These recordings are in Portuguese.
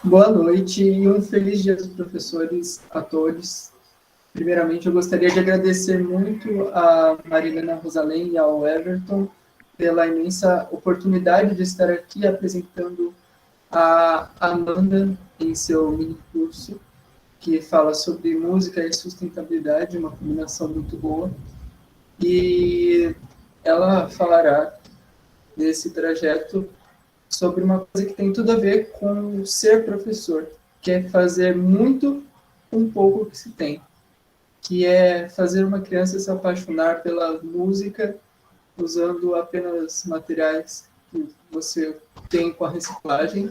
Boa noite e um feliz dia dos professores a todos. Primeiramente, eu gostaria de agradecer muito a Marilena Rosalém e ao Everton pela imensa oportunidade de estar aqui apresentando a Amanda em seu mini curso, que fala sobre música e sustentabilidade, uma combinação muito boa. E ela falará nesse trajeto sobre uma coisa que tem tudo a ver com ser professor, que é fazer muito com pouco que se tem, que é fazer uma criança se apaixonar pela música usando apenas materiais que você tem com a reciclagem,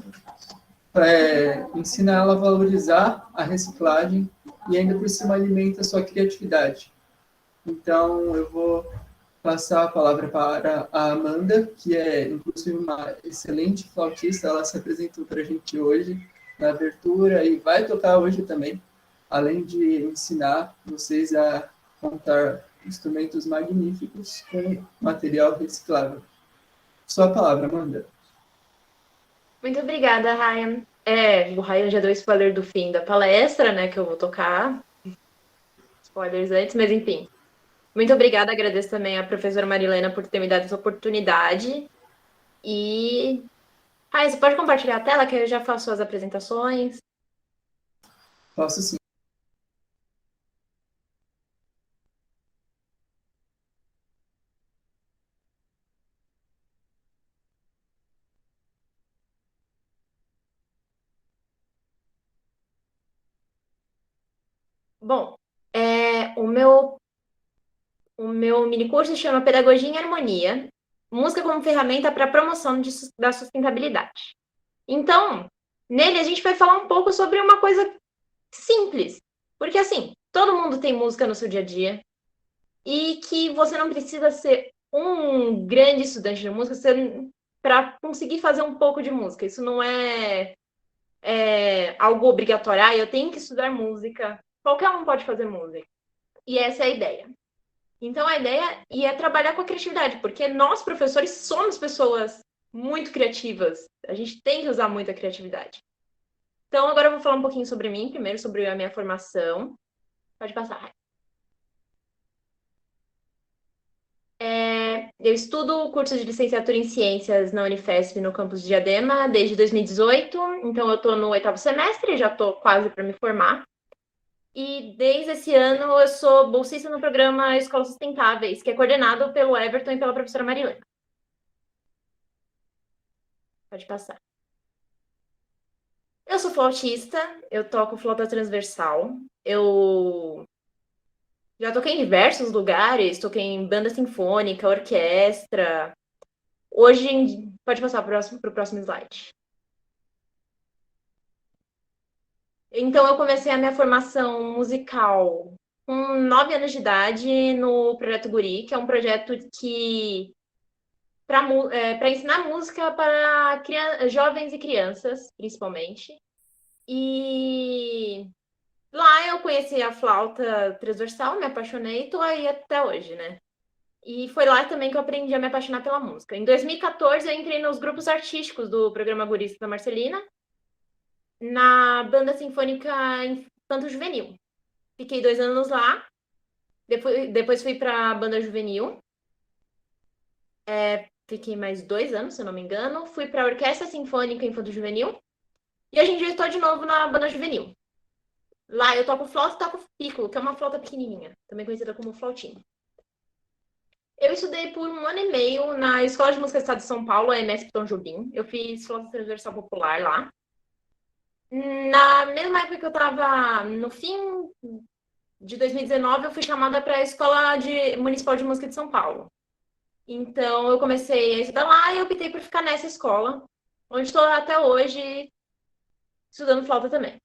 ensina ela a valorizar a reciclagem e ainda por cima alimenta a sua criatividade. Então, eu vou passar a palavra para a Amanda, que é, inclusive, uma excelente flautista. Ela se apresentou para a gente hoje na abertura e vai tocar hoje também, além de ensinar vocês a montar instrumentos magníficos com material reciclável. Sua palavra, Amanda. Muito obrigada, Ryan. O Ryan já deu spoiler do fim da palestra, né, que eu vou tocar. Spoilers antes, mas enfim. Muito obrigada, agradeço também à professora Marilena por ter me dado essa oportunidade. E, Ryan, você pode compartilhar a tela que eu já faço as apresentações? Posso sim. Bom, o meu mini curso se chama Pedagogia em Harmonia, música como ferramenta para a promoção da sustentabilidade. Então, nele a gente vai falar um pouco sobre uma coisa simples, porque assim, todo mundo tem música no seu dia a dia e que você não precisa ser um grande estudante de música para conseguir fazer um pouco de música. Isso não é algo obrigatório. Eu tenho que estudar música. Qualquer um pode fazer música. E essa é a ideia. Então, a ideia é trabalhar com a criatividade, porque nós, professores, somos pessoas muito criativas. A gente tem que usar muita criatividade. Então, agora eu vou falar um pouquinho sobre mim, primeiro sobre a minha formação. Pode passar. Eu estudo o curso de licenciatura em Ciências na Unifesp, no campus de Diadema, desde 2018. Então, eu estou no 8º semestre, já estou quase para me formar. E desde esse ano eu sou bolsista no programa Escolas Sustentáveis, que é coordenado pelo Everton e pela professora Marilena. Pode passar. Eu sou flautista, eu toco flauta transversal. Eu já toquei em diversos lugares, toquei em banda sinfônica, orquestra. Hoje, pode passar para o próximo slide. Então, eu comecei a minha formação musical com 9 anos de idade no Projeto Guri, que é um projeto que para ensinar música para jovens e crianças, principalmente. E lá eu conheci a flauta transversal, me apaixonei e tô aí até hoje, né? E foi lá também que eu aprendi a me apaixonar pela música. Em 2014, eu entrei nos grupos artísticos do programa Guris da Marcelina, na banda sinfônica Infanto Juvenil. Fiquei 2 anos lá, depois fui para a banda juvenil, fiquei mais 2 anos, se eu não me engano, fui para a Orquestra Sinfônica Infanto Juvenil, e hoje em dia estou de novo na banda juvenil. Lá eu toco flauta e toco piccolo, que é uma flauta pequenininha, também conhecida como flautinha. Eu estudei por 1 ano e meio na Escola de Música do Estado de São Paulo, a EMESP Tom Jobim. Eu fiz flauta transversal popular lá. Na mesma época que eu estava no fim de 2019, eu fui chamada para a Escola Municipal de Música de São Paulo. Então, eu comecei a estudar lá e optei por ficar nessa escola, onde estou até hoje estudando flauta também.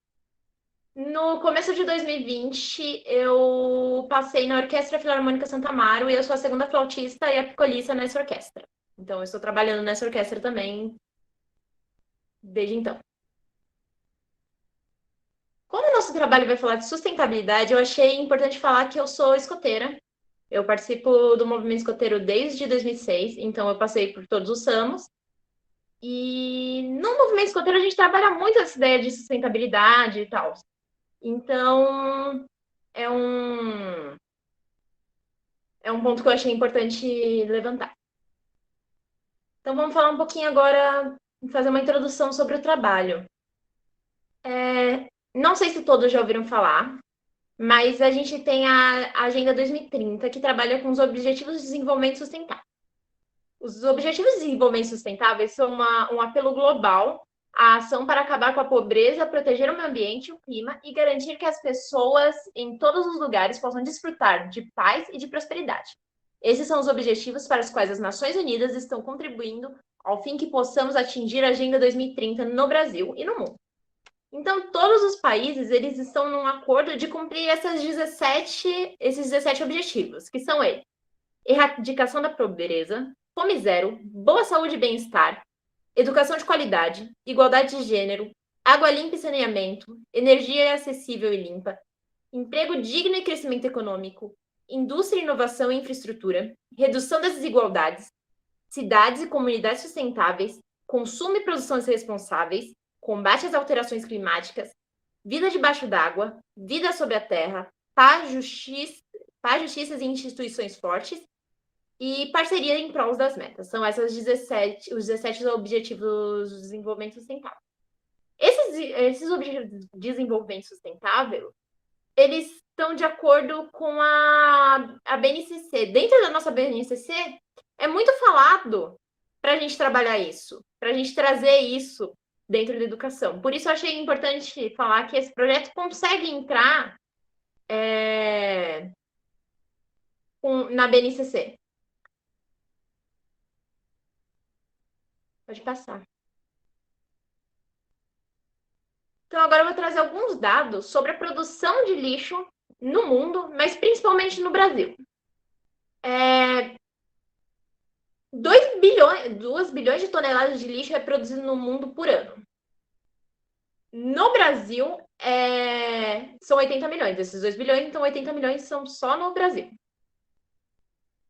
No começo de 2020, eu passei na Orquestra Filarmônica Santa Amaro e eu sou a segunda flautista e a picolista nessa orquestra. Então, eu estou trabalhando nessa orquestra também desde então. Como o nosso trabalho vai falar de sustentabilidade, eu achei importante falar que eu sou escoteira. Eu participo do movimento escoteiro desde 2006, então eu passei por todos os ramos. E no movimento escoteiro a gente trabalha muito essa ideia de sustentabilidade e tal. Então, é um ponto que eu achei importante levantar. Então, vamos falar um pouquinho agora, fazer uma introdução sobre o trabalho. Não sei se todos já ouviram falar, mas a gente tem a Agenda 2030, que trabalha com os Objetivos de Desenvolvimento Sustentável. Os Objetivos de Desenvolvimento Sustentáveis são um apelo global à ação para acabar com a pobreza, proteger o meio ambiente e o clima e garantir que as pessoas em todos os lugares possam desfrutar de paz e de prosperidade. Esses são os objetivos para os quais as Nações Unidas estão contribuindo ao fim que possamos atingir a Agenda 2030 no Brasil e no mundo. Então, todos os países eles estão num acordo de cumprir esses 17 objetivos, que são eles: erradicação da pobreza, fome zero, boa saúde e bem-estar, educação de qualidade, igualdade de gênero, água limpa e saneamento, energia acessível e limpa, emprego digno e crescimento econômico, indústria, inovação e infraestrutura, redução das desigualdades, cidades e comunidades sustentáveis, consumo e produção responsáveis, combate às alterações climáticas, vida debaixo d'água, vida sobre a terra, paz, justiça e instituições fortes e parceria em prol das metas. São os 17 Objetivos de Desenvolvimento Sustentável. Esses Objetivos de Desenvolvimento Sustentável, eles estão de acordo com a BNCC. Dentro da nossa BNCC, é muito falado para a gente trabalhar isso, para a gente trazer isso dentro da educação. Por isso, eu achei importante falar que esse projeto consegue entrar na BNCC. Pode passar. Então, agora eu vou trazer alguns dados sobre a produção de lixo no mundo, mas principalmente no Brasil. 2 bilhões de toneladas de lixo é produzido no mundo por ano. No Brasil, são 80 milhões. Esses 2 bilhões, então 80 milhões são só no Brasil.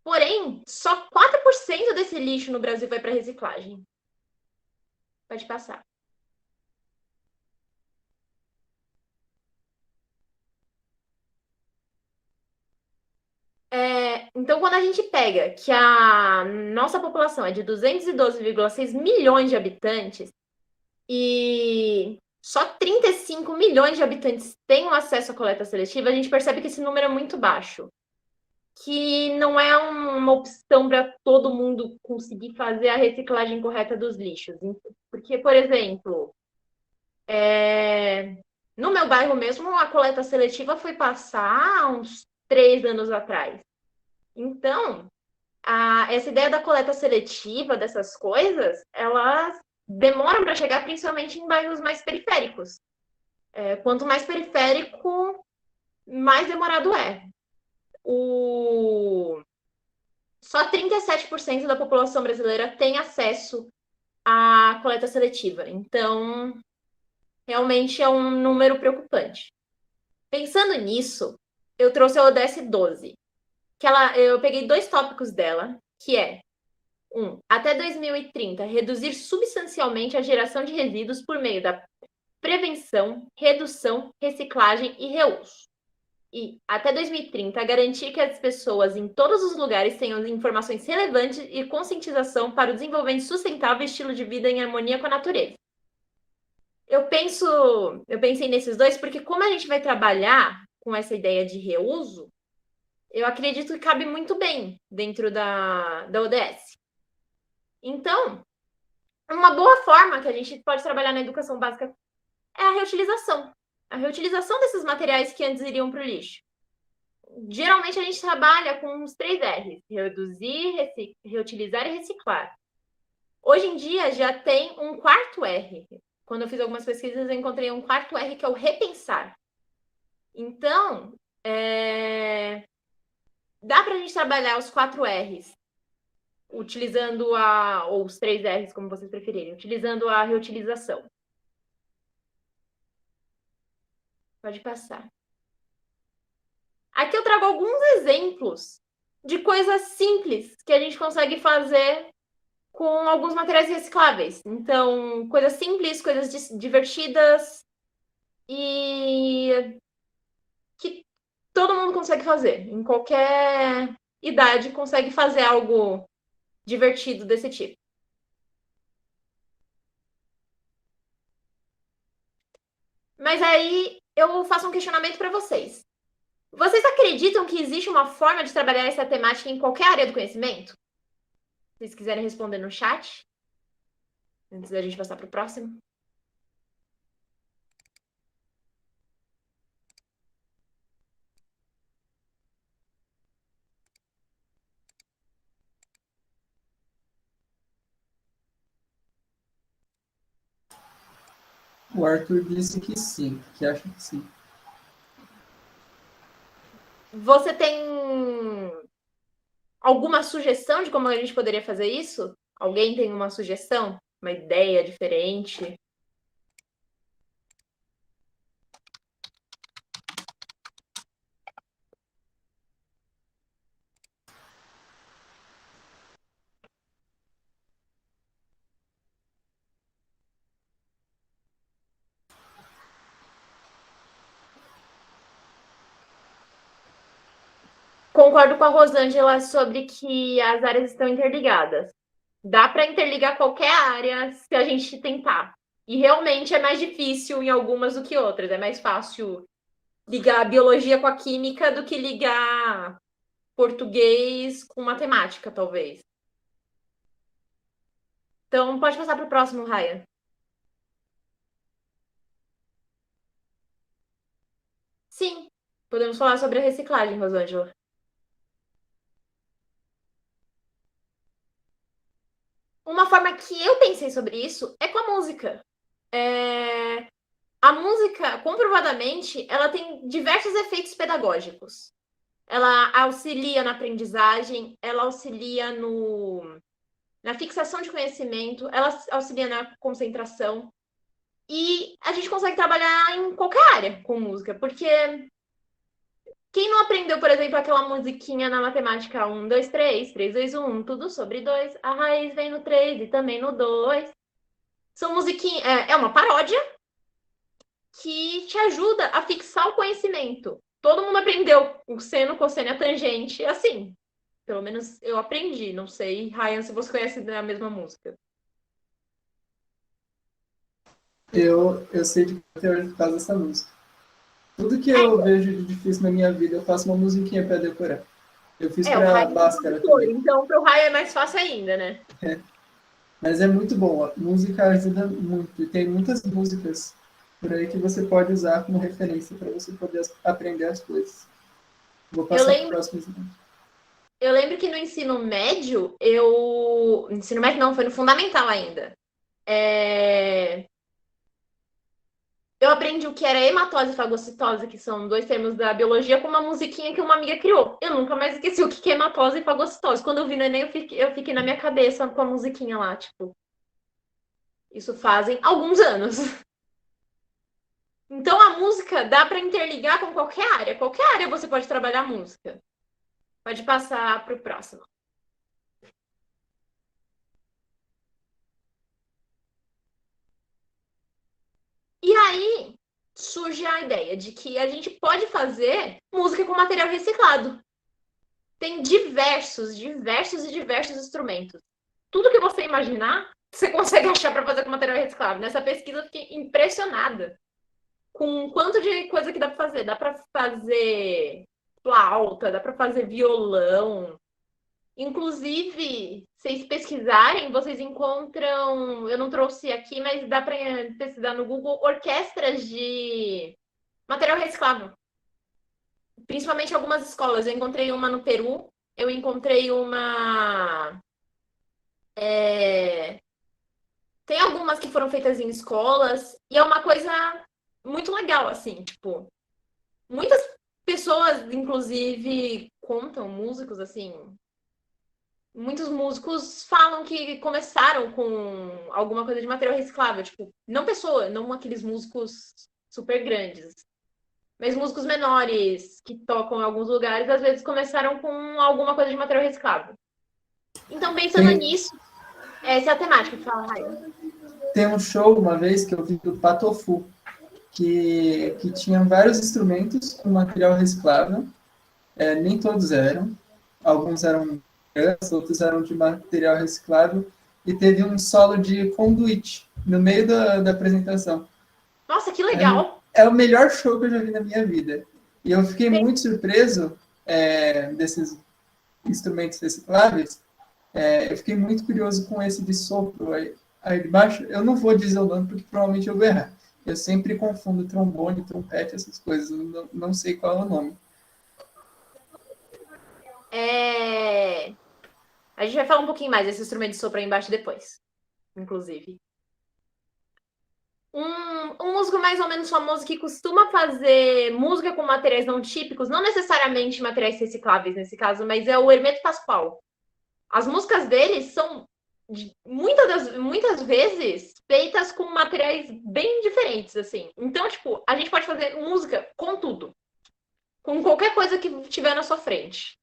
Porém, só 4% desse lixo no Brasil vai para reciclagem. Pode passar. Então, quando a gente pega que a nossa população é de 212,6 milhões de habitantes e só 35 milhões de habitantes têm acesso à coleta seletiva, a gente percebe que esse número é muito baixo. Que não é uma opção para todo mundo conseguir fazer a reciclagem correta dos lixos. Porque, por exemplo, no meu bairro mesmo, a coleta seletiva foi passar há uns 3 anos atrás. Então, essa ideia da coleta seletiva, dessas coisas, elas demoram para chegar, principalmente em bairros mais periféricos. Quanto mais periférico, mais demorado é. Só 37% da população brasileira tem acesso à coleta seletiva. Então, realmente é um número preocupante. Pensando nisso, eu trouxe a ODS 12, que eu peguei 2 tópicos dela, que é: 1. Até 2030, reduzir substancialmente a geração de resíduos por meio da prevenção, redução, reciclagem e reuso. E, até 2030, garantir que as pessoas em todos os lugares tenham informações relevantes e conscientização para o desenvolvimento sustentável e estilo de vida em harmonia com a natureza. Eu pensei nesses 2 porque, como a gente vai trabalhar com essa ideia de reuso, eu acredito que cabe muito bem dentro da ODS. Então, uma boa forma que a gente pode trabalhar na educação básica é a reutilização. A reutilização desses materiais que antes iriam para o lixo. Geralmente a gente trabalha com os 3 R's: reduzir, reutilizar e reciclar. Hoje em dia já tem um 4º R. Quando eu fiz algumas pesquisas, eu encontrei um 4º R, que é o repensar. Então, dá para a gente trabalhar os 4 R's, utilizando ou os 3 R's, como vocês preferirem, utilizando a reutilização. Pode passar. Aqui eu trago alguns exemplos de coisas simples que a gente consegue fazer com alguns materiais recicláveis. Então, coisas simples, coisas divertidas e que todo mundo consegue fazer. Em qualquer idade consegue fazer algo divertido desse tipo. Mas aí eu faço um questionamento para vocês. Vocês acreditam que existe uma forma de trabalhar essa temática em qualquer área do conhecimento? Se vocês quiserem responder no chat, antes da gente passar para o próximo. O Arthur disse que sim, que acha que sim. Você tem alguma sugestão de como a gente poderia fazer isso? Alguém tem uma sugestão? Uma ideia diferente? Concordo com a Rosângela sobre que as áreas estão interligadas. Dá para interligar qualquer área se a gente tentar. E realmente é mais difícil em algumas do que outras. É mais fácil ligar a biologia com a química do que ligar português com matemática, talvez. Então, pode passar para o próximo, Ryan. Sim, podemos falar sobre a reciclagem, Rosângela. Uma forma que eu pensei sobre isso é com a música. A música, comprovadamente, ela tem diversos efeitos pedagógicos. Ela auxilia na aprendizagem, ela auxilia na fixação de conhecimento, ela auxilia na concentração. E a gente consegue trabalhar em qualquer área com música, porque quem não aprendeu, por exemplo, aquela musiquinha na matemática 1, 2, 3, 3, 2, 1, tudo sobre 2, a raiz vem no 3 e também no 2. São musiquinhas, é uma paródia que te ajuda a fixar o conhecimento. Todo mundo aprendeu o seno, cosseno e a tangente assim. Pelo menos eu aprendi. Não sei, Ryan, se você conhece a mesma música. Eu sei de teoria por causa dessa música. Tudo que eu vejo de difícil na minha vida, eu faço uma musiquinha para decorar. Eu fiz O para Ryan Bhaskara também. também. Então, para o Ryan é mais fácil ainda, né? Mas é muito boa. Música ajuda muito. E tem muitas músicas por aí que você pode usar como referência para você poder aprender as coisas. Vou passar para o próximo slide. Eu lembro que no ensino médio, ensino médio não, foi no fundamental ainda. Eu aprendi o que era hematose e fagocitose, que são dois termos da biologia, com uma musiquinha que uma amiga criou. Eu nunca mais esqueci o que é hematose e fagocitose. Quando eu vi no Enem, eu fiquei na minha cabeça com a musiquinha lá, tipo. Isso fazem alguns anos. Então a música dá para interligar com qualquer área. Qualquer área você pode trabalhar a música. Pode passar para o próximo. E aí surge a ideia de que a gente pode fazer música com material reciclado. Tem diversos instrumentos. Tudo que você imaginar, você consegue achar para fazer com material reciclável. Nessa pesquisa eu fiquei impressionada com o quanto de coisa que dá para fazer. Dá para fazer flauta, dá para fazer violão. Inclusive, vocês pesquisarem, vocês encontram, eu não trouxe aqui, mas dá para pesquisar no Google, orquestras de material reciclável. Principalmente algumas escolas. Eu encontrei uma no Peru, eu encontrei uma. Tem algumas que foram feitas em escolas, e é uma coisa muito legal, assim, tipo. Muitas pessoas, inclusive, contam, músicos, assim. Muitos músicos falam que começaram com alguma coisa de material reciclável, tipo, não aqueles músicos super grandes, mas músicos menores que tocam em alguns lugares, às vezes começaram com alguma coisa de material reciclável. Então, pensando nisso, Essa é a temática que fala, Raio. Tem um show, uma vez, que eu vi do Patofu, que tinha vários instrumentos com material reciclável. Nem todos eram. Alguns eram grandes, outros eram de material reciclável. E teve um solo de conduite no meio da apresentação. Nossa, que legal! É o melhor show que eu já vi na minha vida. E eu fiquei Tem- muito surpreso desses instrumentos recicláveis. Eu fiquei muito curioso com esse de sopro aí embaixo. Eu não vou dizer o nome porque provavelmente eu vou errar. Eu sempre confundo trombone, trompete, essas coisas. Eu não sei qual é o nome. É... A gente vai falar um pouquinho mais desse instrumento de sopro aí embaixo depois, inclusive. Um músico mais ou menos famoso que costuma fazer música com materiais não típicos, não necessariamente materiais recicláveis nesse caso, mas é o Hermeto Pascoal. As músicas dele são muitas vezes feitas com materiais bem diferentes, assim. Então, tipo, a gente pode fazer música com tudo. Com qualquer coisa que tiver na sua frente.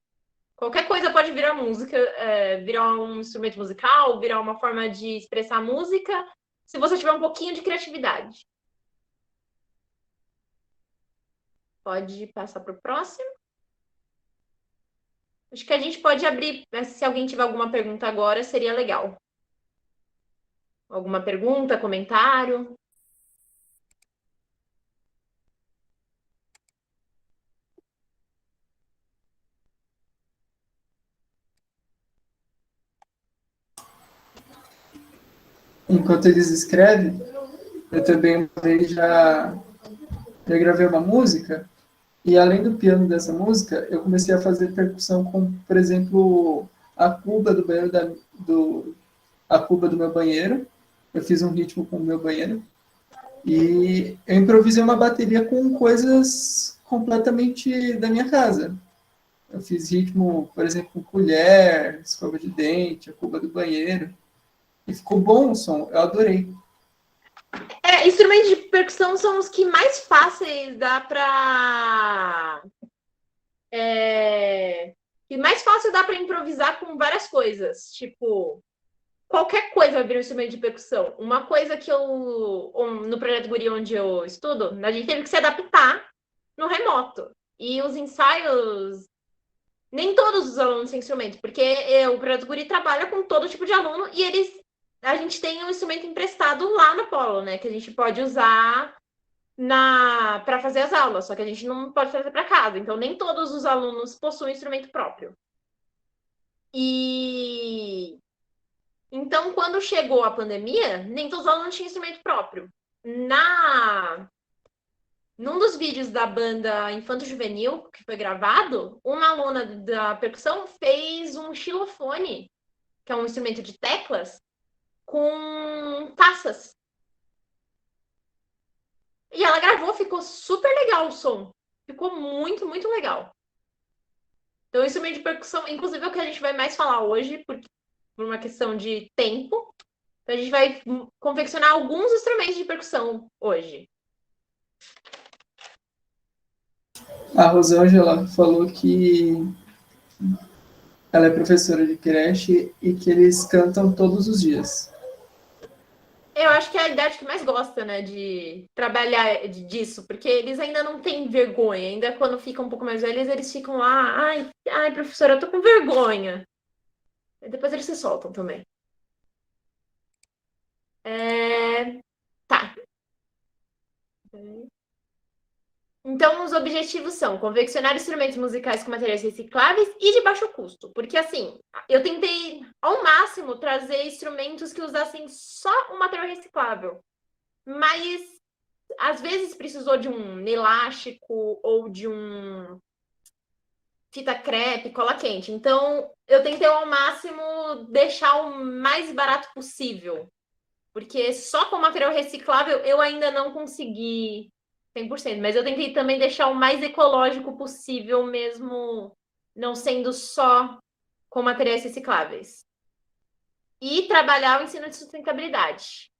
Qualquer coisa pode virar música, virar um instrumento musical, virar uma forma de expressar música, se você tiver um pouquinho de criatividade. Pode passar para o próximo. Acho que a gente pode abrir, se alguém tiver alguma pergunta agora, seria legal. Alguma pergunta, comentário? Enquanto eles escrevem, eu também já gravei uma música. E além do piano dessa música, eu comecei a fazer percussão com, por exemplo, a cuba do banheiro a cuba do meu banheiro. Eu fiz um ritmo com o meu banheiro. E eu improvisei uma bateria com coisas completamente da minha casa. Eu fiz ritmo, por exemplo, com colher, escova de dente, a cuba do banheiro. E ficou bom o som, eu adorei. Instrumentos de percussão são os que mais fáceis dá para que mais fácil dá para improvisar com várias coisas. Tipo, qualquer coisa vai virar um instrumento de percussão. Uma coisa que no projeto Guri, onde eu estudo, a gente teve que se adaptar no remoto. E os ensaios, nem todos os alunos têm instrumento, porque o projeto Guri trabalha com todo tipo de aluno e a gente tem um instrumento emprestado lá no Polo, né? Que a gente pode usar para fazer as aulas, só que a gente não pode trazer para casa. Então, nem todos os alunos possuem instrumento próprio. E então, quando chegou a pandemia, nem todos os alunos tinham instrumento próprio. Num dos vídeos da banda Infanto Juvenil, que foi gravado, uma aluna da percussão fez um xilofone, que é um instrumento de teclas, com taças. E ela gravou, ficou super legal o som. Ficou muito, muito legal. Então, o instrumento de percussão, inclusive, é o que a gente vai mais falar hoje, por uma questão de tempo. Então, a gente vai confeccionar alguns instrumentos de percussão hoje. A Rosângela falou que ela é professora de creche e que eles cantam todos os dias. Eu acho que é a idade que mais gosta, né, de trabalhar disso, porque eles ainda não têm vergonha. Ainda quando ficam um pouco mais velhos, eles ficam lá, ai, professora, eu tô com vergonha. E depois eles se soltam também. Tá. Então, os objetivos são confeccionar instrumentos musicais com materiais recicláveis e de baixo custo. Porque, assim, eu tentei ao máximo trazer instrumentos que usassem só o material reciclável. Mas, às vezes, precisou de um elástico ou de um fita crepe, cola quente. Então, eu tentei ao máximo deixar o mais barato possível. Porque só com material reciclável eu ainda não consegui 100%, mas eu tentei também deixar o mais ecológico possível, mesmo não sendo só com materiais recicláveis. E trabalhar o ensino de sustentabilidade.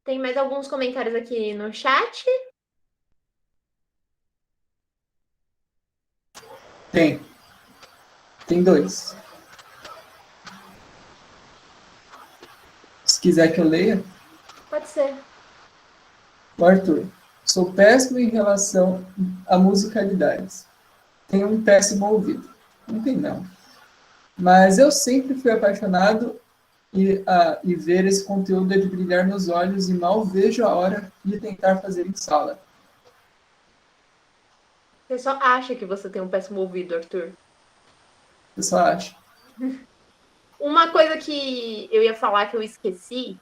Tem mais alguns comentários aqui no chat. Tem. Tem dois. Se quiser que eu leia. Pode ser. O Arthur. Sou péssimo em relação a musicalidades. Tenho um péssimo ouvido. Não tem não. Mas eu sempre fui apaixonado e ver esse conteúdo é de brilhar meus olhos e mal vejo a hora de tentar fazer em sala. Você só acha que você tem um péssimo ouvido, Arthur. Eu só acho. Uma coisa que eu ia falar que eu esqueci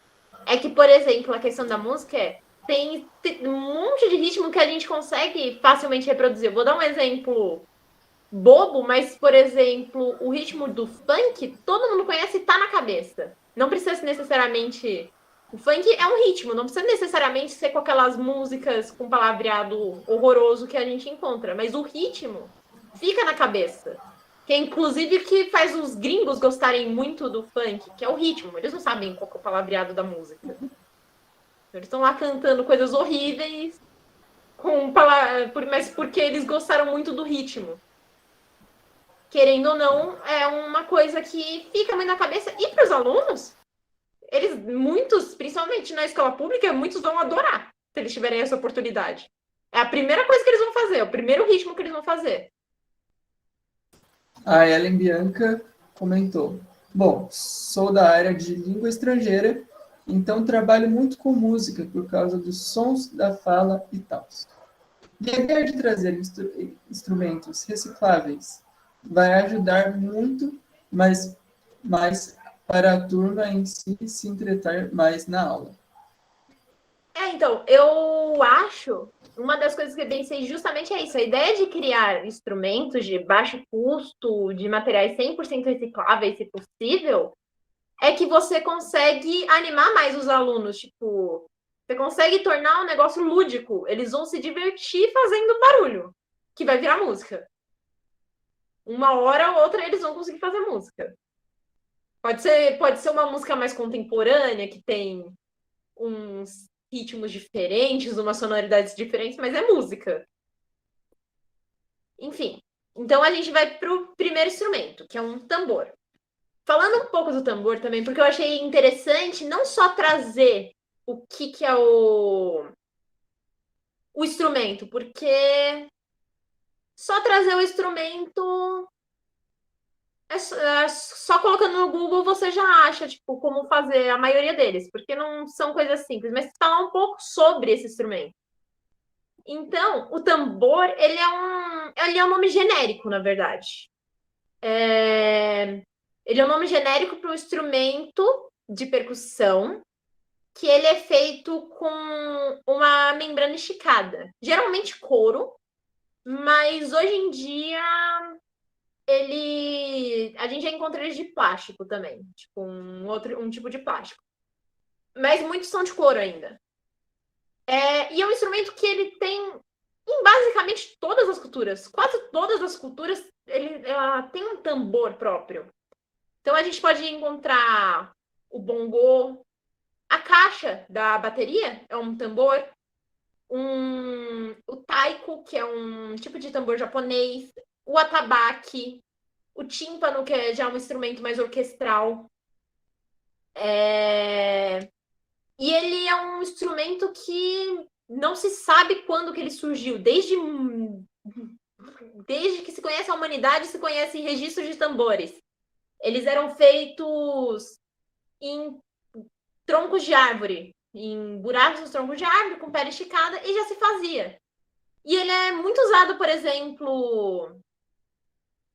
é que, por exemplo, a questão da música tem um monte de ritmo que a gente consegue facilmente reproduzir. Eu vou dar um exemplo bobo, mas, por exemplo, o ritmo do funk, todo mundo conhece e tá na cabeça. Não precisa necessariamente... O funk é um ritmo, não precisa necessariamente ser com aquelas músicas com palavreado horroroso que a gente encontra, mas o ritmo fica na cabeça. Que é inclusive que faz os gringos gostarem muito do funk, que é o ritmo. Eles não sabem qual é o palavreado da música. Eles estão lá cantando coisas horríveis, mas porque eles gostaram muito do ritmo. Querendo ou não, é uma coisa que fica muito na cabeça. E para os alunos, muitos, principalmente na escola pública, muitos vão adorar se eles tiverem essa oportunidade. É a primeira coisa que eles vão fazer, é o primeiro ritmo que eles vão fazer. A Ellen Bianca comentou: bom, sou da área de língua estrangeira, então trabalho muito com música por causa dos sons da fala e tal. E a ideia de trazer instrumentos recicláveis vai ajudar muito, mas para a turma em si se entreter mais na aula. Então, eu acho, uma das coisas que eu pensei justamente é isso, a ideia de criar instrumentos de baixo custo, de materiais 100% recicláveis, se possível, é que você consegue animar mais os alunos, tipo, você consegue tornar um negócio lúdico, eles vão se divertir fazendo barulho, que vai virar música. Uma hora ou outra eles vão conseguir fazer música. Pode ser uma música mais contemporânea, que tem uns ritmos diferentes, umas sonoridades diferentes, mas é música. Enfim, então a gente vai pro primeiro instrumento, que é um tambor. Falando um pouco do tambor também, porque eu achei interessante não só trazer o que é o instrumento, porque só trazer o instrumento só colocando no Google você já acha, tipo, como fazer a maioria deles, porque não são coisas simples, mas falar um pouco sobre esse instrumento. Então, o tambor, ele é um nome genérico, na verdade. Ele é um nome genérico para um instrumento de percussão que ele é feito com uma membrana esticada. Geralmente couro, mas hoje em dia a gente já encontra ele de plástico também, tipo um tipo de plástico. Mas muitos são de couro ainda. E é um instrumento que ele tem em basicamente todas as culturas. Quase todas as culturas ela tem um tambor próprio. Então a gente pode encontrar o bongô, a caixa da bateria é um tambor, o taiko, que é um tipo de tambor japonês, o atabaque, o tímpano, que é já um instrumento mais orquestral. E ele é um instrumento que não se sabe quando que ele surgiu. Desde que se conhece a humanidade, se conhece registros de tambores. Eles eram feitos em troncos de árvore, em buracos nos troncos de árvore, com pele esticada, e já se fazia. E ele é muito usado, por exemplo...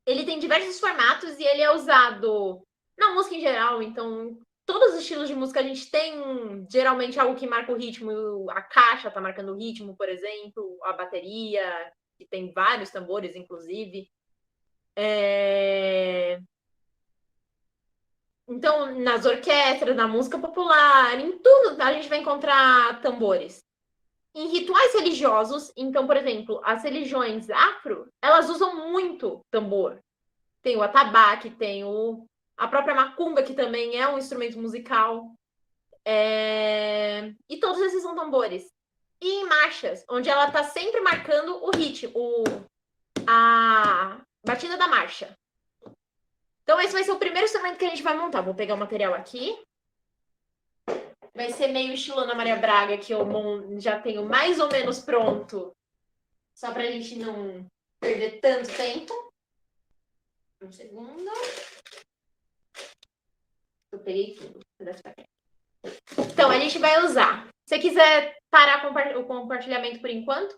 Ele tem diversos formatos e ele é usado na música em geral. Então, todos os estilos de música a gente tem geralmente algo que marca o ritmo. A caixa tá marcando o ritmo, por exemplo. A bateria, que tem vários tambores, inclusive. Então, nas orquestras, na música popular, em tudo a gente vai encontrar tambores. Em rituais religiosos, então, por exemplo, as religiões afro, elas usam muito tambor. Tem o atabaque, tem a própria macumba, que também é um instrumento musical. E todos esses são tambores. E em marchas, onde ela está sempre marcando o ritmo, Batida da marcha. Então, esse vai ser o primeiro instrumento que a gente vai montar. Vou pegar o material aqui. Vai ser meio estilo Ana Maria Braga, que eu já tenho mais ou menos pronto. Só pra gente não perder tanto tempo. Um segundo. Eu peguei tudo. Então, a gente vai usar. Se você quiser parar o compartilhamento por enquanto.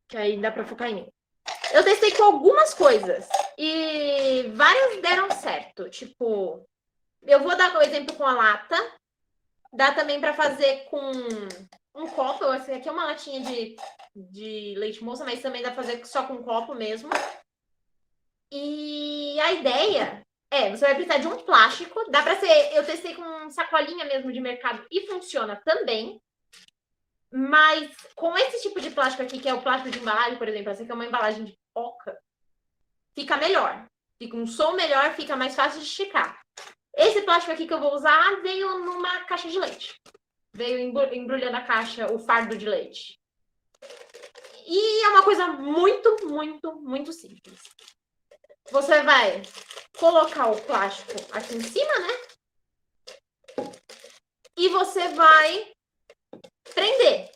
Que aí dá pra focar em mim. Eu testei com algumas coisas. E várias deram certo. Tipo, eu vou dar o exemplo com a lata. Dá também pra fazer com um copo. Essa aqui é uma latinha de leite moça, mas também dá pra fazer só com um copo mesmo. E a ideia você vai precisar de um plástico. Dá pra ser... Eu testei com sacolinha mesmo de mercado e funciona também. Mas com esse tipo de plástico aqui, que é o plástico de embalagem, por exemplo, essa aqui é uma embalagem de coca, fica melhor. Fica um som melhor, fica mais fácil de esticar. Esse plástico aqui que eu vou usar veio numa caixa de leite. Veio embrulhando a caixa, o fardo de leite. E é uma coisa muito, muito, muito simples. Você vai colocar o plástico aqui em cima, né? E você vai prender.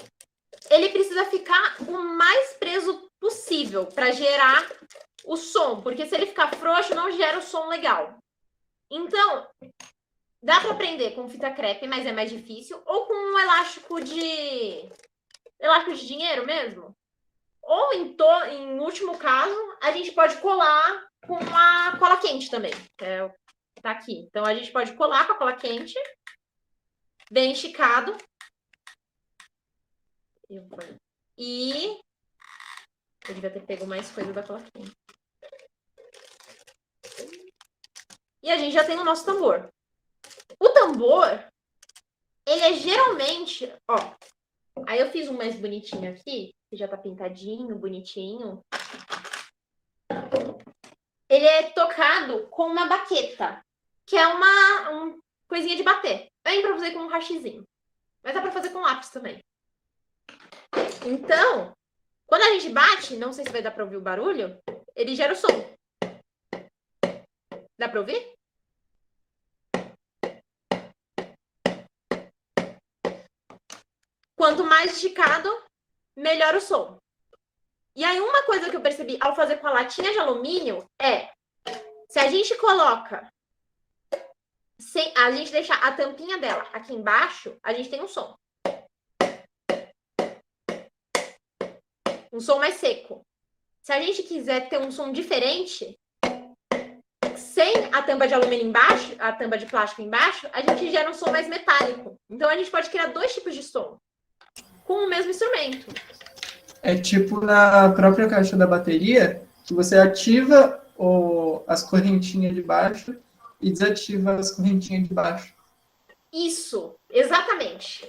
Ele precisa ficar o mais preso possível para gerar o som, porque se ele ficar frouxo, não gera o som legal. Então, dá para prender com fita crepe, mas é mais difícil, ou com um elástico de dinheiro mesmo. Ou, em último caso, a gente pode colar com a cola quente também. Tá aqui. Então, a gente pode colar com a cola quente, bem esticado. E eu devia ter pego mais coisa da cola quente. E a gente já tem o nosso tambor. O tambor, ele é geralmente, ó. Aí eu fiz um mais bonitinho aqui, que já tá pintadinho, bonitinho. Ele é tocado com uma baqueta, que é uma coisinha de bater. Dá pra fazer com um hachizinho. Mas dá pra fazer com lápis também. Então, quando a gente bate, não sei se vai dar pra ouvir o barulho, ele gera o som. Dá pra ouvir? Quanto mais esticado, melhor o som. E aí, uma coisa que eu percebi ao fazer com a latinha de alumínio é, se a gente coloca, a gente deixar a tampinha dela aqui embaixo, a gente tem um som. Um som mais seco. Se a gente quiser ter um som diferente, sem a tampa de alumínio embaixo, a tampa de plástico embaixo, a gente gera um som mais metálico. Então, a gente pode criar dois tipos de som com o mesmo instrumento. É tipo na própria caixa da bateria, que você ativa as correntinhas de baixo e desativa as correntinhas de baixo. Isso, exatamente.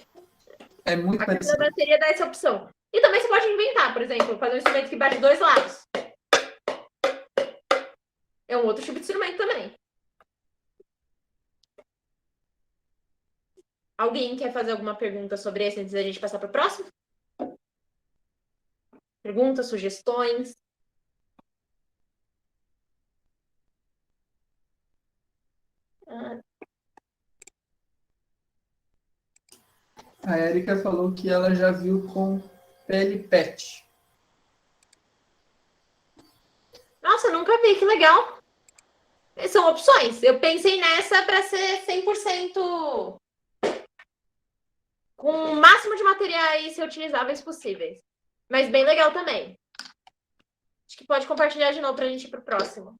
É muito parecido. A caixa da bateria dá essa opção. E também você pode inventar, por exemplo, fazer um instrumento que bate dois lados. É um outro tipo de instrumento também. Alguém quer fazer alguma pergunta sobre esse antes da gente passar para o próximo? Perguntas, sugestões? A Érica falou que ela já viu com pele pet. Nossa, nunca vi, que legal. São opções. Eu pensei nessa para ser 100% com o máximo de materiais reutilizáveis possíveis. Mas bem legal também. Acho que pode compartilhar de novo para a gente ir para o próximo.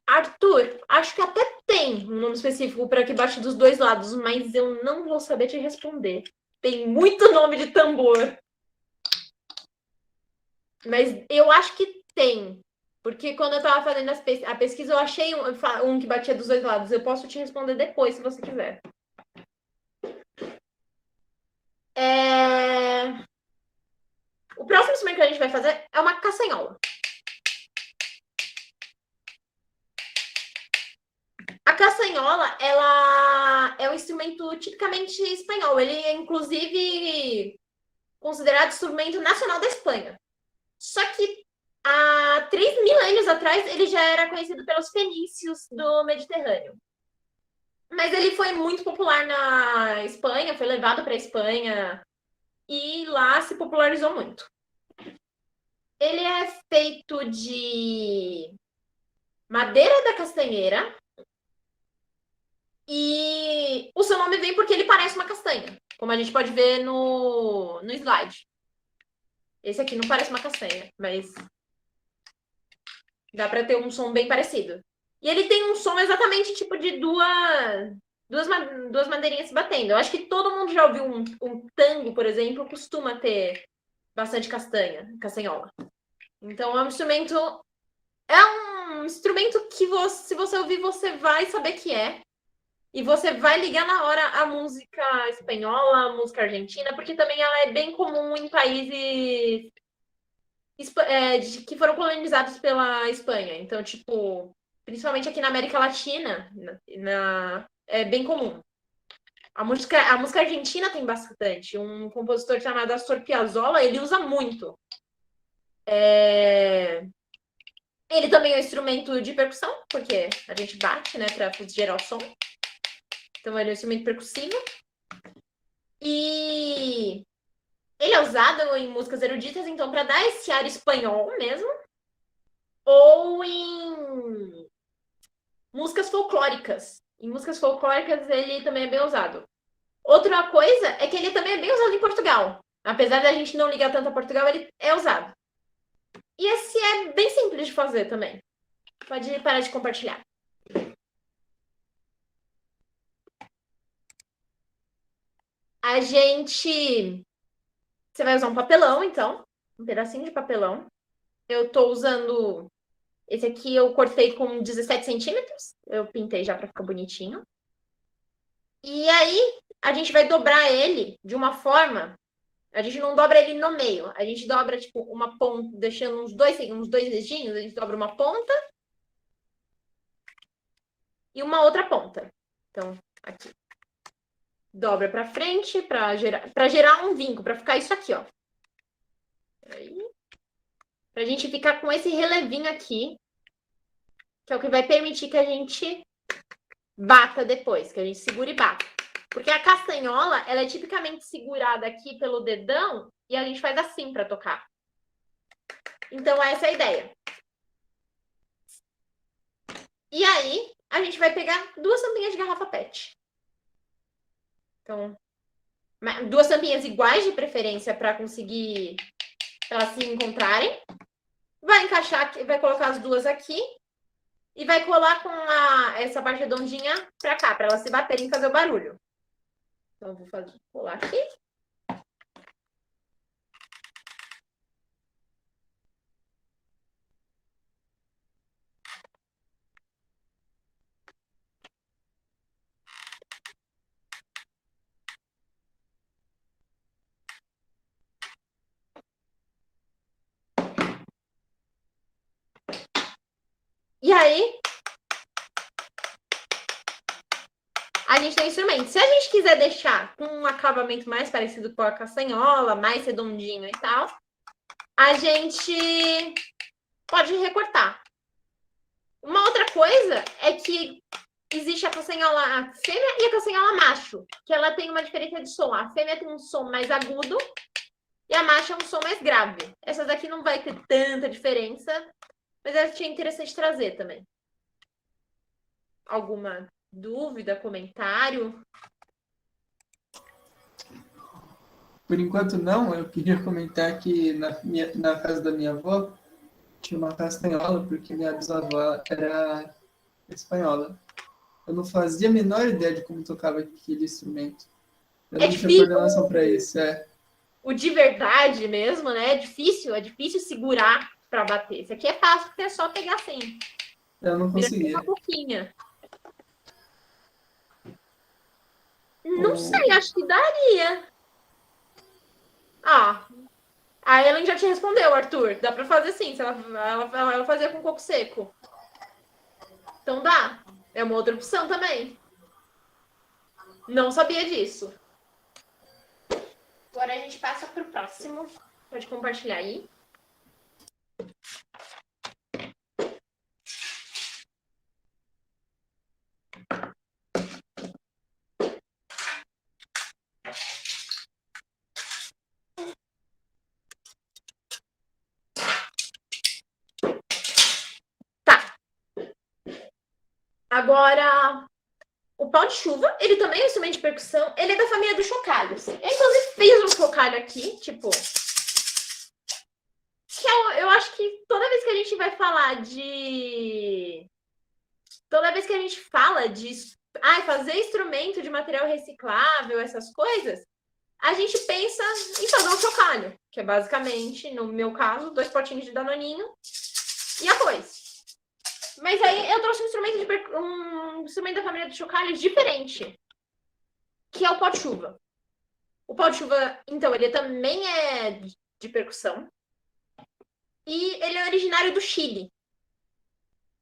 Arthur, acho que até tem um nome específico para que bate dos dois lados, mas eu não vou saber te responder. Tem muito nome de tambor. Mas eu acho que tem. Porque quando eu estava fazendo a pesquisa, eu achei um que batia dos dois lados. Eu posso te responder depois, se você quiser. O próximo instrumento que a gente vai fazer é uma caçanhola. castanhola, ela é um instrumento tipicamente espanhol. Ele é, inclusive, considerado instrumento nacional da Espanha. Só que há 3 milênios atrás, ele já era conhecido pelos fenícios do Mediterrâneo. Mas ele foi muito popular na Espanha, foi levado para a Espanha e lá se popularizou muito. Ele é feito de madeira da castanheira e o seu nome vem porque ele parece uma castanha, como a gente pode ver no slide. Esse aqui não parece uma castanha, mas dá para ter um som bem parecido. E ele tem um som exatamente tipo de duas madeirinhas se batendo. Eu acho que todo mundo já ouviu um tango, por exemplo, costuma ter bastante castanhola. Então é um instrumento que se você ouvir, você vai saber que é. E você vai ligar na hora a música espanhola, a música argentina, porque também ela é bem comum em países que foram colonizados pela Espanha. Então, tipo, principalmente aqui na América Latina, é bem comum. A música argentina tem bastante. Um compositor chamado Astor Piazzolla, ele usa muito. Ele também é um instrumento de percussão, porque a gente bate, né, para gerar o som. Então, ele é um instrumento percussivo. E ele é usado em músicas eruditas, então, para dar esse ar espanhol mesmo. Ou em músicas folclóricas. Em músicas folclóricas, ele também é bem usado. Outra coisa é que ele também é bem usado em Portugal. Apesar da gente não ligar tanto a Portugal, ele é usado. E esse é bem simples de fazer também. Pode parar de compartilhar. Você vai usar um papelão, então. Um pedacinho de papelão. Eu tô usando... Esse aqui eu cortei com 17 centímetros. Eu pintei já para ficar bonitinho. E aí, a gente vai dobrar ele de uma forma... A gente não dobra ele no meio. A gente dobra, tipo, uma ponta, deixando uns dois dedinhos. A gente dobra uma ponta e uma outra ponta. Então, aqui. Dobra para frente para gerar um vinco, para ficar isso aqui, ó. Aí. Pra gente ficar com esse relevinho aqui, que é o que vai permitir que a gente bata depois, que a gente segure e bata. Porque a castanhola, ela é tipicamente segurada aqui pelo dedão e a gente faz assim para tocar. Então, essa é a ideia. E aí, a gente vai pegar 2 tampinhas de garrafa PET. Então, 2 tampinhas iguais de preferência para conseguir elas se encontrarem. Vai encaixar, vai colocar as 2 aqui e vai colar com essa parte redondinha para cá, para elas se baterem e fazer o barulho. Então, eu vou colar aqui. E aí, a gente tem instrumento. Se a gente quiser deixar com um acabamento mais parecido com a castanhola, mais redondinho e tal, a gente pode recortar. Uma outra coisa é que existe a castanhola fêmea e a castanhola macho, que ela tem uma diferença de som. A fêmea tem um som mais agudo e a macho é um som mais grave. Essa daqui não vai ter tanta diferença, mas eu achei interessante trazer também. Alguma dúvida, comentário? Por enquanto não, eu queria comentar que na casa da minha avó tinha uma castanhola, porque minha bisavó era espanhola. Eu não fazia a menor ideia de como tocava aquele instrumento. Eu não tinha coordenação para isso. O de verdade mesmo, né? É difícil segurar para bater. Esse aqui é fácil, porque é só pegar assim. Eu não conseguia. Uma pouquinha. Não sei, acho que daria. A Ellen já te respondeu, Arthur. Dá pra fazer sim. Se ela fazia com coco seco. Então dá. É uma outra opção também. Não sabia disso. Agora a gente passa pro próximo. Pode compartilhar aí. Tá. Agora, o pau de chuva, ele também é um instrumento de percussão. Ele é da família dos chocalhos. Eu, inclusive, fiz um chocalho aqui, tipo... Que eu acho que toda vez que a gente vai falar de... Toda vez que a gente fala de fazer instrumento de material reciclável, essas coisas, a gente pensa em fazer um chocalho, que é basicamente, no meu caso, 2 potinhos de danoninho e arroz. Mas aí eu trouxe um instrumento da família de chocalhos diferente, que é o pau de chuva. O pau de chuva, então, ele também é de percussão e ele é originário do Chile.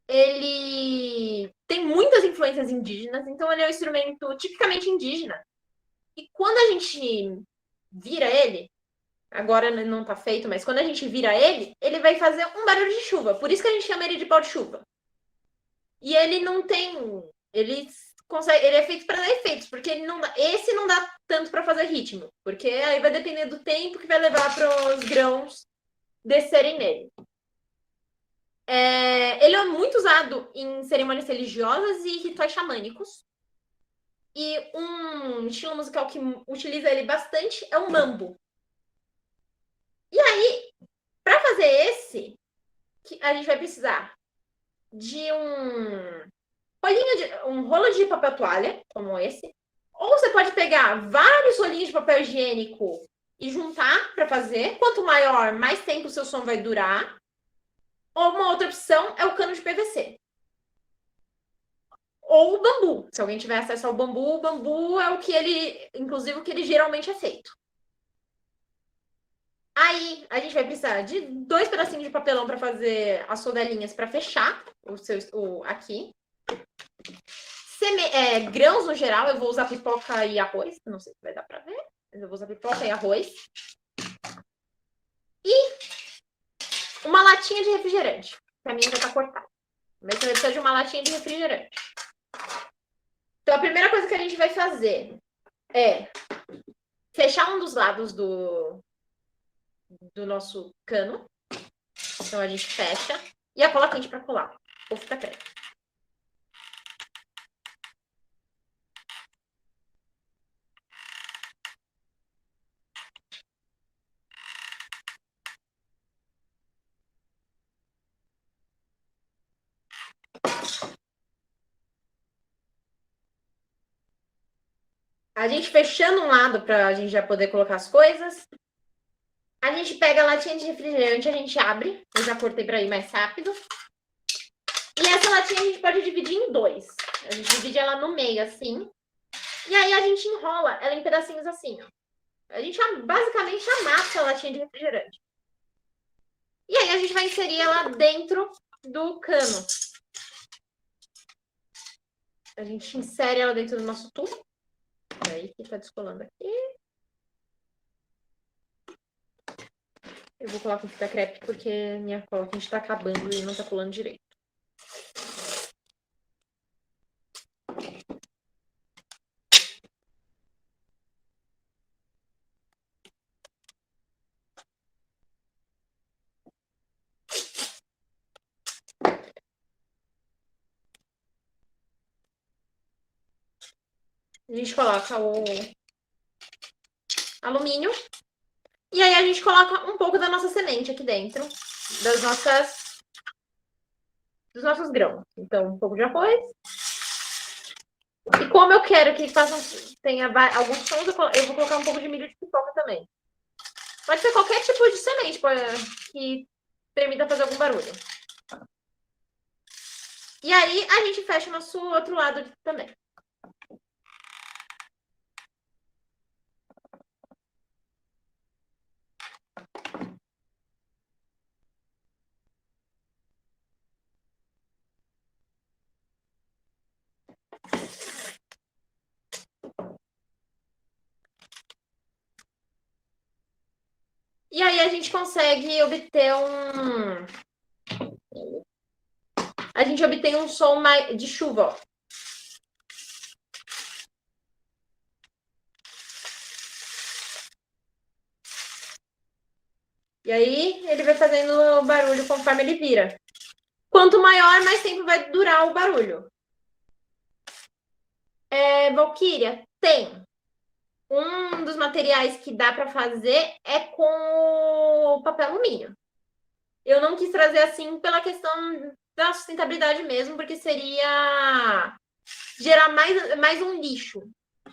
Ele tem muitas influências indígenas, então ele é um instrumento tipicamente indígena. E quando a gente vira ele, agora não tá feito, mas quando a gente vira ele, ele vai fazer um barulho de chuva. Por isso que a gente chama ele de pau de chuva. E ele não tem. Ele consegue. Ele é feito para dar efeitos, porque ele não dá. Esse não dá tanto para fazer ritmo. Porque aí vai depender do tempo que vai levar para os grãos descerem nele. Ele é muito usado em cerimônias religiosas e rituais xamânicos. E um estilo musical que utiliza ele bastante é o mambo. E aí, para fazer esse, a gente vai precisar de um rolo de papel toalha, como esse. Ou você pode pegar vários rolinhos de papel higiênico e juntar para fazer. Quanto maior, mais tempo o seu som vai durar. Ou uma outra opção é o cano de PVC. Ou o bambu. Se alguém tiver acesso ao bambu, o bambu é o que ele, inclusive, o que ele geralmente é feito. Aí a gente vai precisar de 2 pedacinhos de papelão para fazer as rodelinhas para fechar aqui. Grãos no geral, eu vou usar pipoca e arroz. Não sei se vai dar para ver, mas eu vou usar pipoca e arroz. E uma latinha de refrigerante. Para mim já tá cortado. Mas você vai precisar de uma latinha de refrigerante. Então a primeira coisa que a gente vai fazer é fechar um dos lados do nosso cano. Então a gente fecha. E a cola quente para colar. Ou fita crepe. A gente fechando um lado para a gente já poder colocar as coisas. A gente pega a latinha de refrigerante, a gente abre. Eu já cortei para ir mais rápido. E essa latinha a gente pode dividir em 2. A gente divide ela no meio, assim. E aí a gente enrola ela em pedacinhos assim, ó. A gente basicamente amassa a latinha de refrigerante. E aí a gente vai inserir ela dentro do cano. A gente insere ela dentro do nosso tubo. Aí que tá descolando aqui. Eu vou colar com fita crepe porque minha cola quente tá acabando e não tá colando direito. A gente coloca o alumínio. E aí a gente coloca um pouco da nossa semente aqui dentro. Dos nossos grãos. Então, um pouco de arroz. E como eu quero que tenha alguns sons, eu vou colocar um pouco de milho de pipoca também. Pode ser qualquer tipo de semente que permita fazer algum barulho. E aí a gente fecha o nosso outro lado também. E aí a gente consegue obter um som de chuva, ó. E aí ele vai fazendo o barulho conforme ele vira. Quanto maior, mais tempo vai durar o barulho. Valkyria tem. Um dos materiais que dá para fazer é com papel alumínio. Eu não quis trazer assim pela questão da sustentabilidade mesmo, porque seria gerar mais um lixo.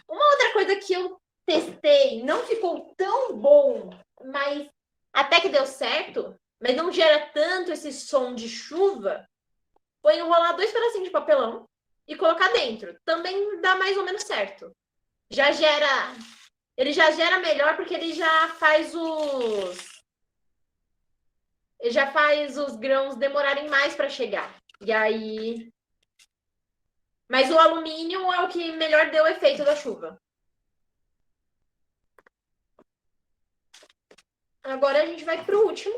Uma outra coisa que eu testei, não ficou tão bom, mas até que deu certo, mas não gera tanto esse som de chuva, foi enrolar 2 pedacinhos de papelão e colocar dentro. Também dá mais ou menos certo. Ele já gera melhor porque ele já faz os grãos demorarem mais para chegar. E aí... Mas o alumínio é o que melhor deu o efeito da chuva. Agora a gente vai pro último,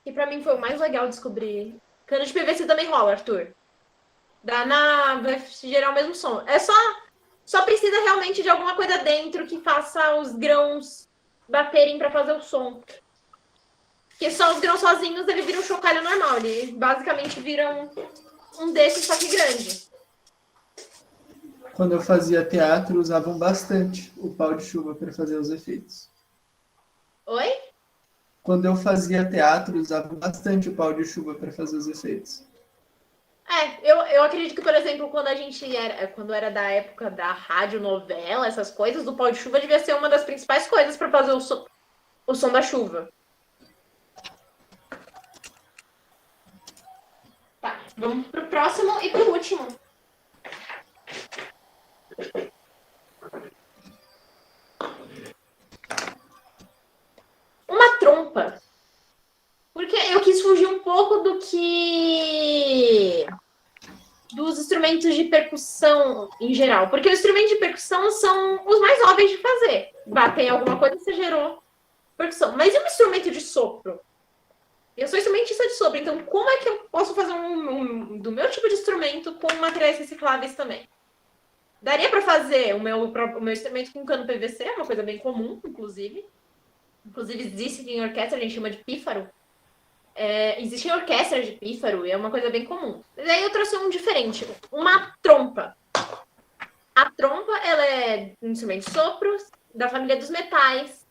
que para mim foi o mais legal descobrir. Cano de PVC também rola, Arthur. Vai gerar o mesmo som. Só precisa realmente de alguma coisa dentro que faça os grãos baterem para fazer o som. Porque só os grãos sozinhos, ele vira um chocalho normal. Ele basicamente vira um desses, só que grande. Quando eu fazia teatro, usavam bastante o pau de chuva para fazer os efeitos. Oi? Quando eu fazia teatro, usavam bastante o pau de chuva para fazer os efeitos. Eu acredito que, por exemplo, quando era da época da rádio, novela, essas coisas, o pau de chuva devia ser uma das principais coisas para fazer o som da chuva. Tá, vamos pro próximo e pro último. Uma trompa. Porque eu quis fugir um pouco dos instrumentos de percussão em geral. Porque os instrumentos de percussão são os mais óbvios de fazer. Bater em alguma coisa, você gerou percussão. Mas e um instrumento de sopro? Eu sou instrumentista de sopro, então como é que eu posso fazer do meu tipo de instrumento com materiais recicláveis também? Daria para fazer o meu instrumento com cano PVC, é uma coisa bem comum, inclusive. Inclusive, existe em orquestra, a gente chama de pífaro. Existe em orquestra de pífaro e é uma coisa bem comum. Daí eu trouxe um diferente, uma trompa. A trompa, ela é um instrumento de sopro, da família dos metais.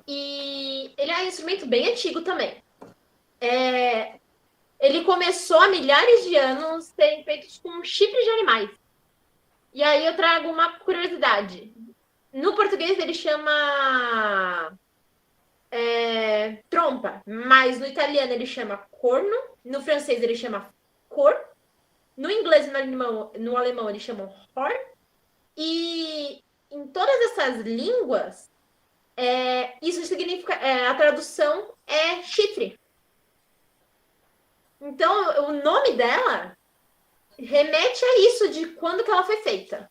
E ele é um instrumento bem antigo também. Ele começou há milhares de anos serem feitos com chifres de animais. E aí eu trago uma curiosidade. No português ele chama trompa, mas no italiano ele chama corno, no francês ele chama cor, no inglês e no alemão ele chama horn, e em todas essas línguas isso significa, a tradução é chifre. Então o nome dela remete a isso, de quando que ela foi feita.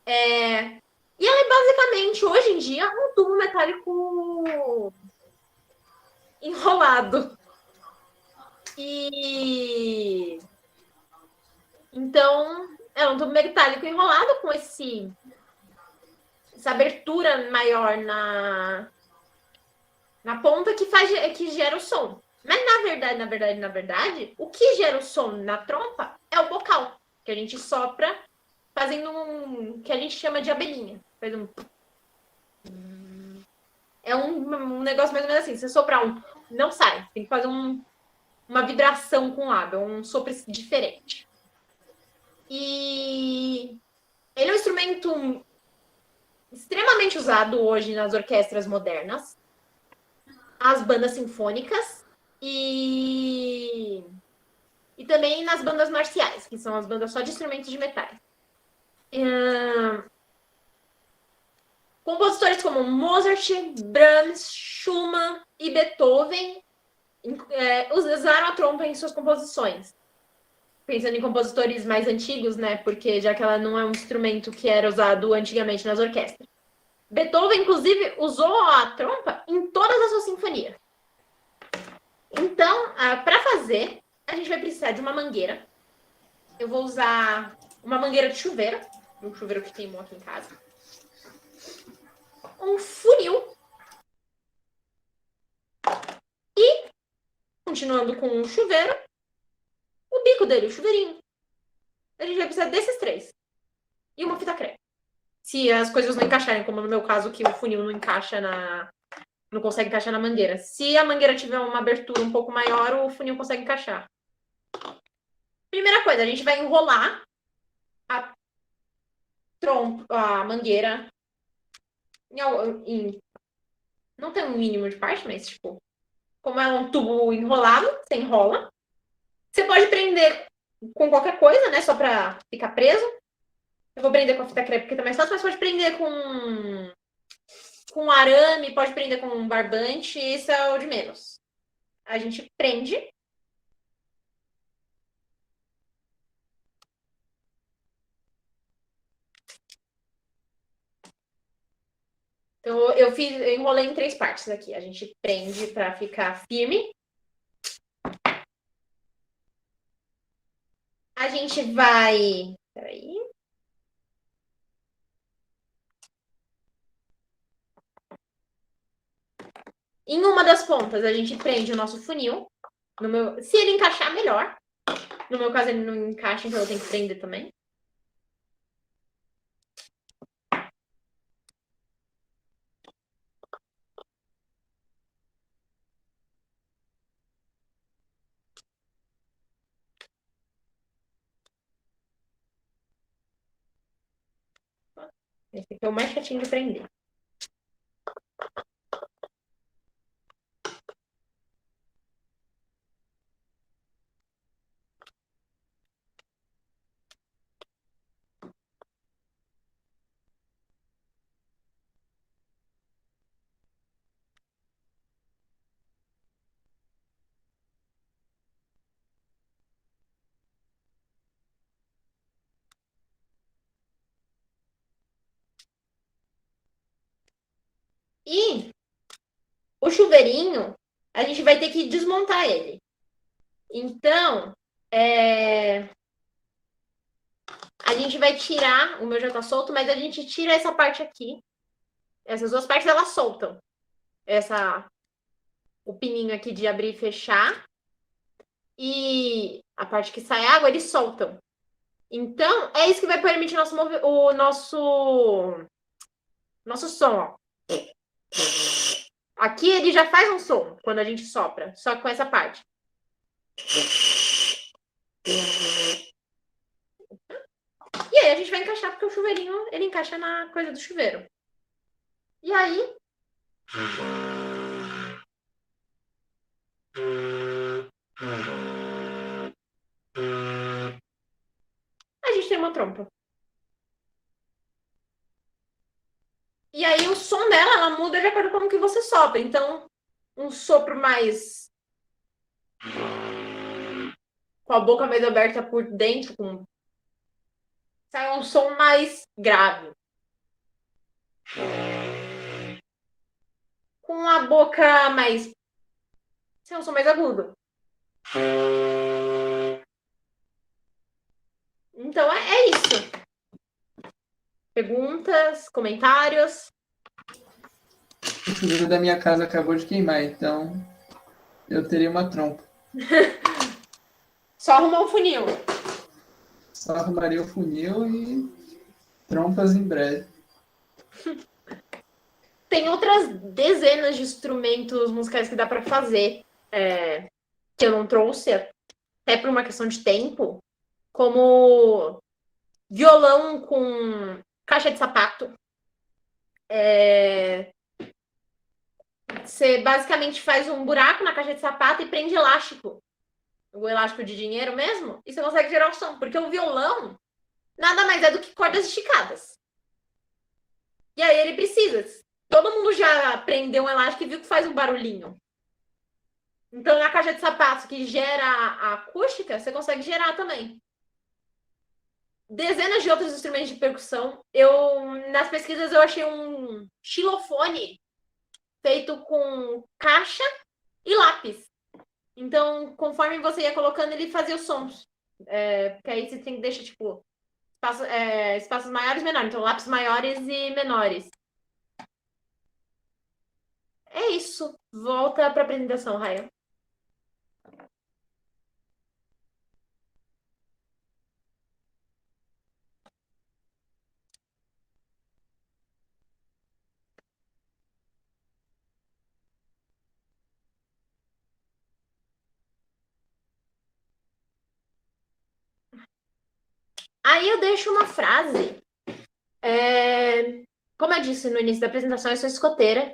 E ela é basicamente, hoje em dia, um tubo metálico enrolado. E então, é um tubo metálico enrolado com essa abertura maior na ponta que gera o som. Mas na verdade, o que gera o som na trompa é o bocal, que a gente sopra fazendo que a gente chama de abelhinha. Faz é um negócio mais ou menos assim. Se você soprar não sai. Tem que fazer uma vibração com o lábio, um sopro diferente. E ele é um instrumento extremamente usado hoje nas orquestras modernas, as bandas sinfônicas e também nas bandas marciais, que são as bandas só de instrumentos de metais. Compositores como Mozart, Brahms, Schumann e Beethoven usaram a trompa em suas composições. Pensando em compositores mais antigos, né? Porque já que ela não é um instrumento que era usado antigamente nas orquestras. Beethoven, inclusive, usou a trompa em todas as suas sinfonias. Então, para fazer, a gente vai precisar de uma mangueira. Eu vou usar uma mangueira de chuveiro, um chuveiro que queimou aqui em casa. Um funil. E, continuando com o chuveiro, o bico dele, o chuveirinho. A gente vai precisar desses 3. E uma fita crepe. Se as coisas não encaixarem, como no meu caso, que o funil não encaixa não consegue encaixar na mangueira. Se a mangueira tiver uma abertura um pouco maior, o funil consegue encaixar. Primeira coisa, a gente vai enrolar a mangueira não tem um mínimo de parte, mas tipo, como é um tubo enrolado, você enrola. Você pode prender com qualquer coisa, né? Só pra ficar preso. Eu vou prender com a fita crepe porque tá mais fácil, mas pode prender com arame, pode prender com um barbante, isso é o de menos. A gente prende. Então, eu enrolei em 3 partes aqui. A gente prende para ficar firme. A gente vai... Peraí. Em uma das pontas, a gente prende o nosso funil. Se ele encaixar, melhor. No meu caso, ele não encaixa, então eu tenho que prender também. Esse aqui é o mais chatinho de prender. E o chuveirinho, a gente vai ter que desmontar ele. Então, a gente vai tirar, o meu já tá solto, mas a gente tira essa parte aqui. Essas 2 partes, elas soltam. O pininho aqui de abrir e fechar. E a parte que sai água, eles soltam. Então, é isso que vai permitir o nosso som, ó. Aqui ele já faz um som quando a gente sopra, só com essa parte. E aí a gente vai encaixar, porque o chuveirinho, ele encaixa na coisa do chuveiro. E aí... a gente tem uma trompa. E aí o som dela, ela muda de acordo com como que você sopra. Então, um sopro mais... com a boca mais aberta por dentro, sai um som mais grave. Com a boca mais... sai um som mais agudo. Então, é isso. Perguntas, comentários? O chuveiro da minha casa acabou de queimar, então eu teria uma trompa. Só arrumar um funil. Só arrumaria o funil e trompas em breve. Tem outras dezenas de instrumentos musicais que dá para fazer, que eu não trouxe, até por uma questão de tempo, como violão com caixa de sapato. Você basicamente faz um buraco na caixa de sapato e prende elástico. O elástico de dinheiro mesmo, e você consegue gerar o som. Porque o violão nada mais é do que cordas esticadas. E aí ele precisa. Todo mundo já prendeu um elástico e viu que faz um barulhinho. Então, na caixa de sapatos que gera a acústica, você consegue gerar também. dezenas de outros instrumentos de percussão. Nas pesquisas, eu achei um xilofone feito com caixa e lápis. Então, conforme você ia colocando, ele fazia os sons. Porque aí você tem que deixar, tipo, espaços maiores e menores. Então, lápis maiores e menores. É isso. Volta para a apresentação, Raya. Aí eu deixo uma frase. Como eu disse no início da apresentação, eu sou escoteira.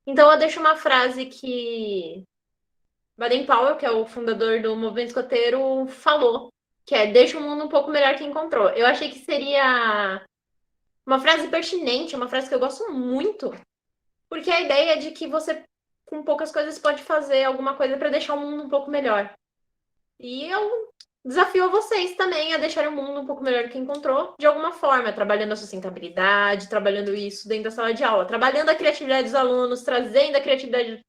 Então eu deixo uma frase que Baden-Powell, que é o fundador do movimento escoteiro, falou, que é: deixa o mundo um pouco melhor que encontrou. Eu achei que seria uma frase pertinente, uma frase que eu gosto muito, porque a ideia é de que você, com poucas coisas, pode fazer alguma coisa para deixar o mundo um pouco melhor. E eu desafio a vocês também a deixarem o mundo um pouco melhor do que encontrou, de alguma forma, trabalhando a sustentabilidade, trabalhando isso dentro da sala de aula, trabalhando a criatividade dos alunos, trazendo a criatividade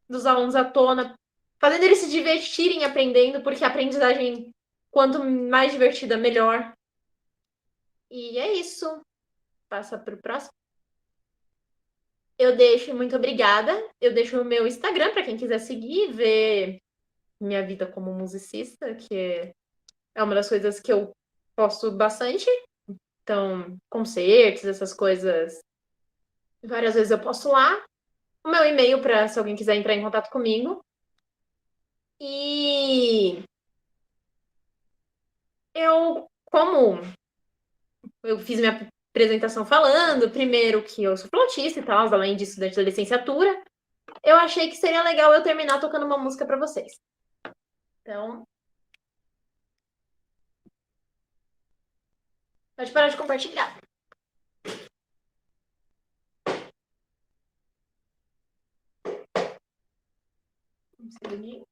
dos alunos à tona, fazendo eles se divertirem aprendendo, porque a aprendizagem, quanto mais divertida, melhor. E é isso. Passa para o próximo. Eu deixo, muito obrigada. Eu deixo o meu Instagram para quem quiser seguir, ver minha vida como musicista, que é uma das coisas que eu posto bastante. Então, concertos, essas coisas, várias vezes eu posto lá. O meu e-mail para se alguém quiser entrar em contato comigo. E como eu fiz minha apresentação falando, primeiro que eu sou flautista e tal, além de estudante da licenciatura, eu achei que seria legal eu terminar tocando uma música para vocês. Então, pode parar de compartilhar. Um segundinho.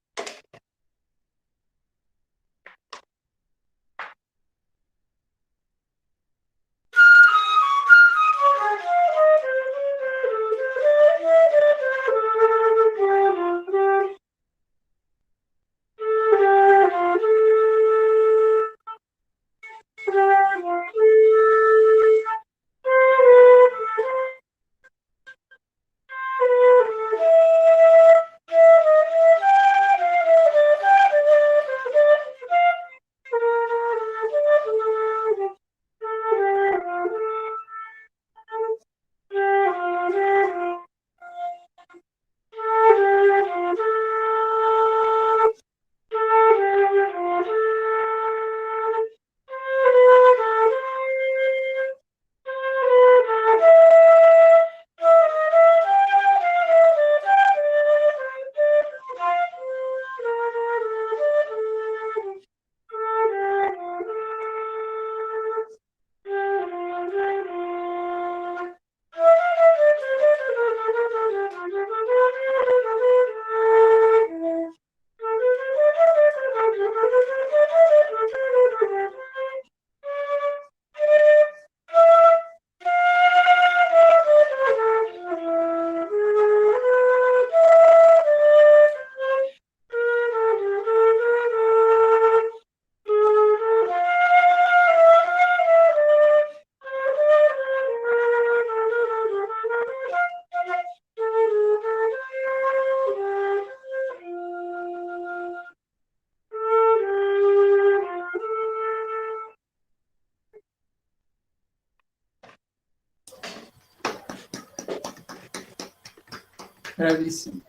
Bravíssimo.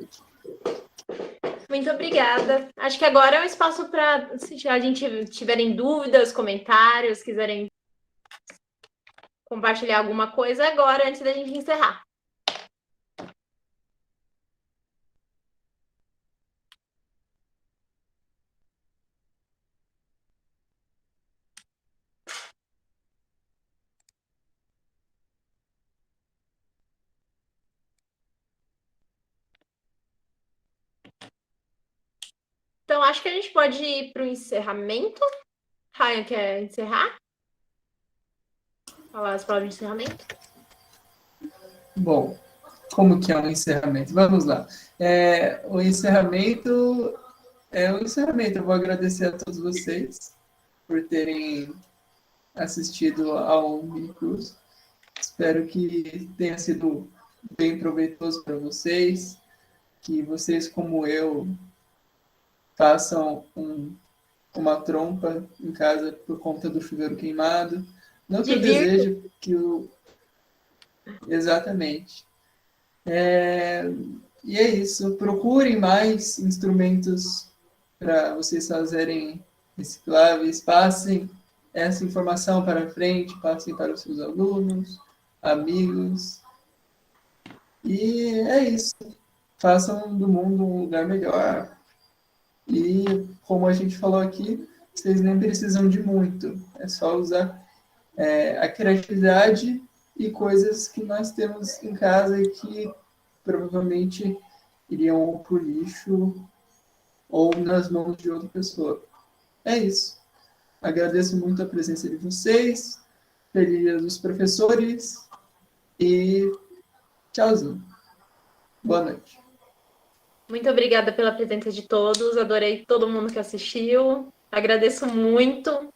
Muito obrigada. Acho que agora é um espaço para, se a gente tiverem dúvidas, comentários, quiserem compartilhar alguma coisa agora, antes da gente encerrar. Então, acho que a gente pode ir para o encerramento. Ryan, quer encerrar? falar as palavras de encerramento? Bom, como que é um encerramento? Vamos lá. O encerramento é o encerramento. Eu vou agradecer a todos vocês por terem assistido ao Minicurso. Espero que tenha sido bem proveitoso para vocês, que vocês, como eu, façam uma trompa em casa por conta do chuveiro queimado. Não que eu Divirta. deseje que o... Exatamente. E é isso. Procurem mais instrumentos para vocês fazerem recicláveis. Passem essa informação para frente, passem para os seus alunos, amigos. E é isso. Façam do mundo um lugar melhor. E, como a gente falou aqui, vocês nem precisam de muito. É só usar a criatividade e coisas que nós temos em casa e que provavelmente iriam para o lixo ou nas mãos de outra pessoa. É isso. Agradeço muito a presença de vocês, feliz dia dos professores e tchauzinho. Boa noite. Muito obrigada pela presença de todos. Adorei todo mundo que assistiu. Agradeço muito.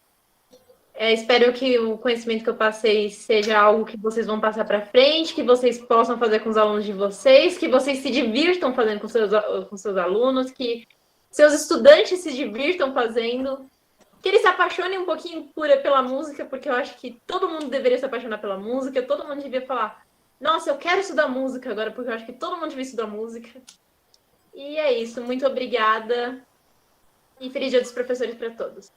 Espero que o conhecimento que eu passei seja algo que vocês vão passar para frente, que vocês possam fazer com os alunos de vocês, que vocês se divirtam fazendo com seus alunos, que seus estudantes se divirtam fazendo, que eles se apaixonem um pouquinho pela música, porque eu acho que todo mundo deveria se apaixonar pela música, todo mundo devia falar, nossa, eu quero estudar música agora, porque eu acho que todo mundo devia estudar música. E é isso, muito obrigada e feliz dia dos professores para todos.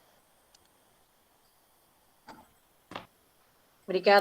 Obrigada.